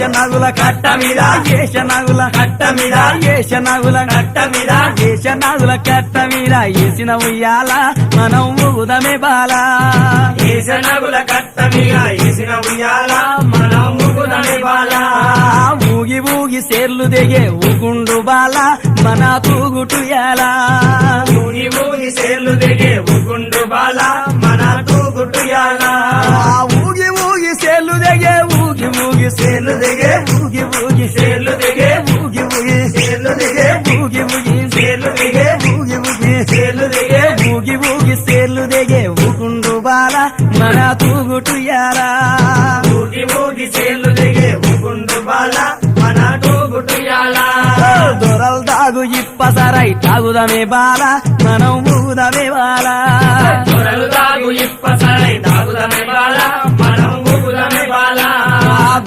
ఏషనగుల కట్ట మీద ఏషనగుల కట్ట మీద ఏషనగుల కట్ట మీద ఏషనగుల కట్ట మీద ఏసిన ఉయ్యాల మనం ఊగుదమే బాల ఏషనగుల కట్ట మీద ఏసిన ఉయ్యాల మనం ఊగుదమే బాల ఊగి ఊగి సేర్లు దిగే ఊగుండు బాల మన తూగుటుయాల ఊగి ఊగి సేర్లు దిగే ఊగుండు బాల మన తూగుటుయాల ఊగి ఊగి సేర్లు దిగే ఊగి ఊగి సేర్లు దిగే ఊగి ఊగి సేర్లు దిగే ఊగి ఊగి సేర్లు దిగే ఊగి ఊగి సేర్లు దిగే ఊగి ఊగి సేర్లు దిగే ఊగి ఊగి సేర్లు దిగే ఊగుండు బాల మన తూగుటుయాల ఊగి ఊగి సేర్లు దిగే ఊగుండు బాల మన తూగుటుయాల దొరలు తాగు ఇప్పసరై తాగుదమే బాల మనం ఊగుదమే బాల దొరలు తాగు ఇప్పసరై తాగుదమే బాల